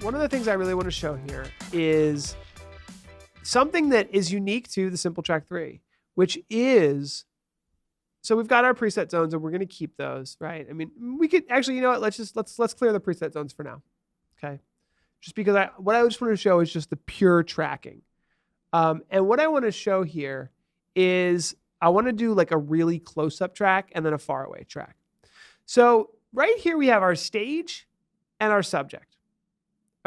one of the things I really want to show here is something that is unique to the SimplTrack3, which is, so we've got our preset zones and we're going to keep those, right? I mean, we could actually, you know what? Let's clear the preset zones for now. Okay. Just because what I just want to show is just the pure tracking. And what I want to show here is I want to do like a really close-up track and then a faraway track. So right here we have our stage and our subject.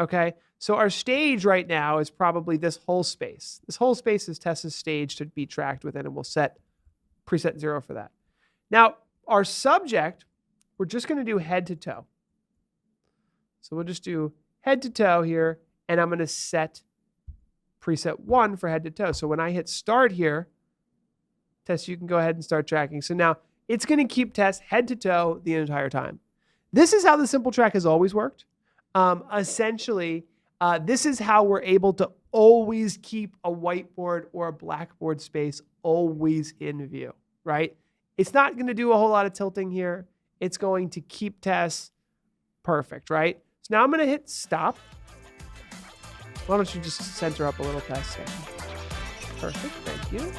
Okay, so our stage right now is probably this whole space. This whole space is Tessa's stage to be tracked within, and we'll set preset 0 for that. Now, our subject, we're just going to do head to toe. So we'll just do head to toe here, and I'm going to set preset 1 for head to toe. So when I hit start here, Tess, you can go ahead and start tracking. So now it's going to keep Tess head to toe the entire time. This is how the SimplTrack has always worked. Essentially, this is how we're able to always keep a whiteboard or a blackboard space always in view, right? It's not going to do a whole lot of tilting here. It's going to keep Tess perfect, right? So now I'm going to hit stop. Why don't you just center up a little, Tess? Perfect, thank you.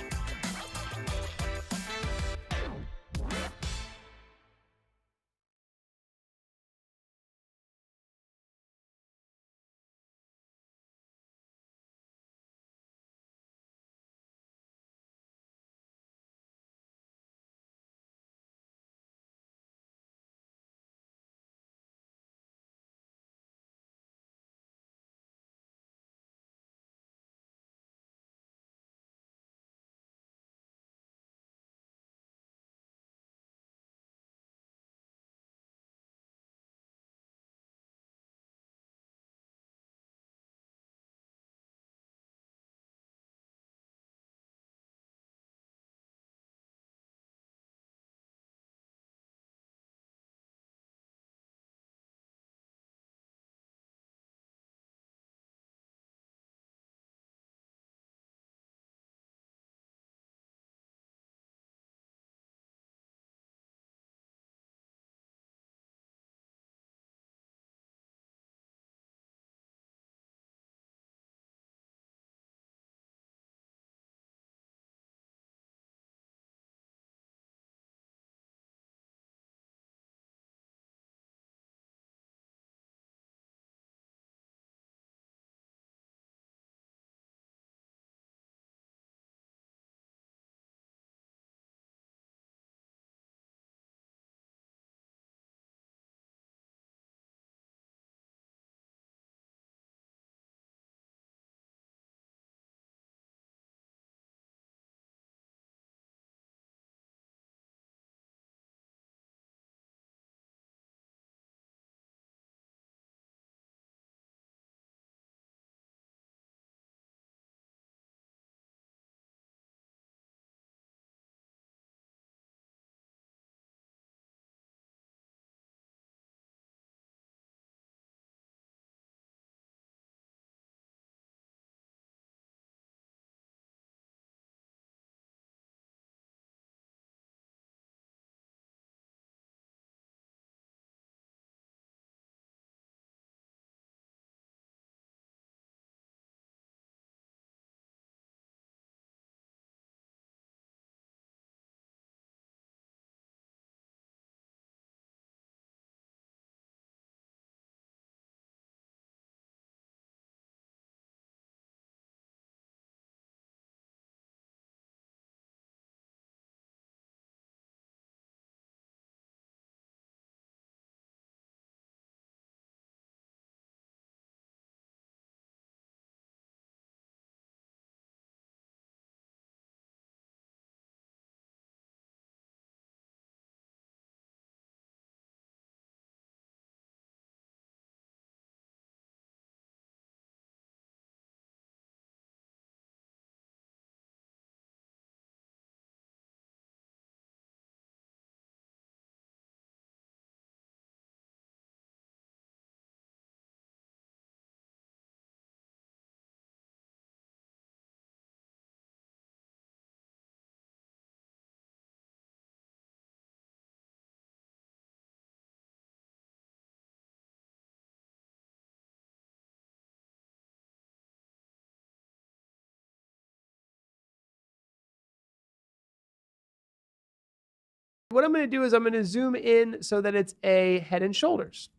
What I'm going to do is I'm going to zoom in so that it's a head and shoulders.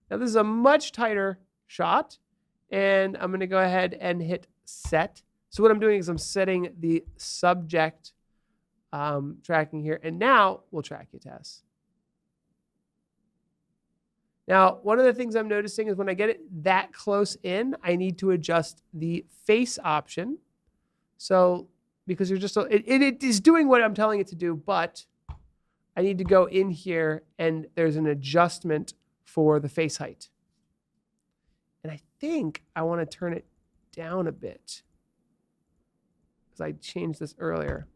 Now this is a much tighter shot, and I'm going to go ahead and hit set. So what I'm doing is I'm setting the subject tracking here, and now we'll track you, Tess. Now, one of the things I'm noticing is when I get it that close in, I need to adjust the face option. So because you're just, it is doing what I'm telling it to do, but I need to go in here and there's an adjustment for the face height. And I think I want to turn it down a bit because I changed this earlier.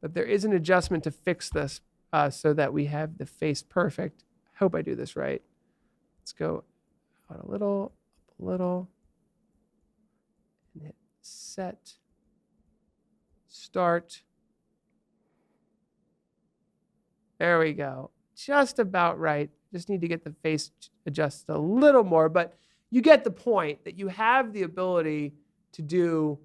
But there is an adjustment to fix this so that we have the face perfect. I hope I do this right. Let's go out a little, up a little, and hit set, start. There we go. Just about right. Just need to get the face adjusted a little more, but you get the point that you have the ability to do,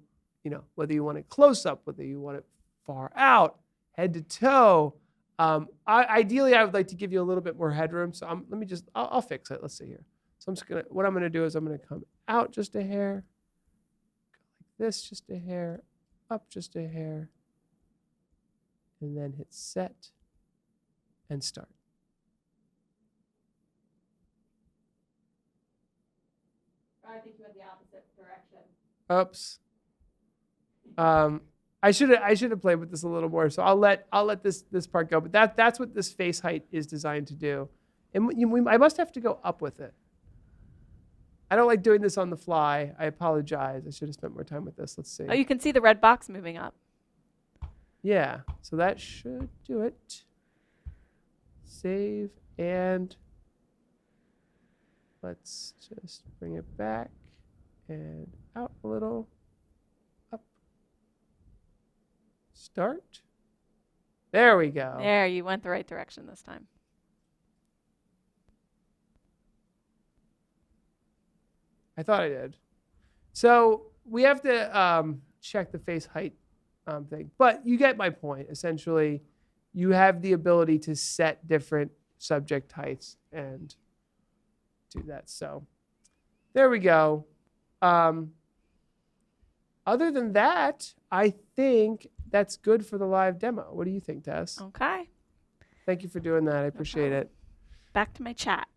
whether you want it close up, whether you want it far out, head to toe. Ideally, I would like to give you a little bit more headroom. So I'll fix it. Let's see here. So what I'm going to do is I'm going to come out just a hair, go like this, just a hair, up just a hair, and then hit set and start. I think you went the opposite direction. Oops. I should have played with this a little more. So I'll let this part go. But that's what this face height is designed to do. And I must have to go up with it. I don't like doing this on the fly. I apologize. I should have spent more time with this. Let's see. Oh, you can see the red box moving up. Yeah. So that should do it. Save and let's just bring it back and out a little. Up. Start. There we go. There, you went the right direction this time. I thought I did. So we have to check the face height thing. But you get my point. Essentially, you have the ability to set different subject heights and do that. So there we go. Other than that, I think that's good for the live demo. What do you think, Tess? Okay. Thank you for doing that. I appreciate it. Back to my chat.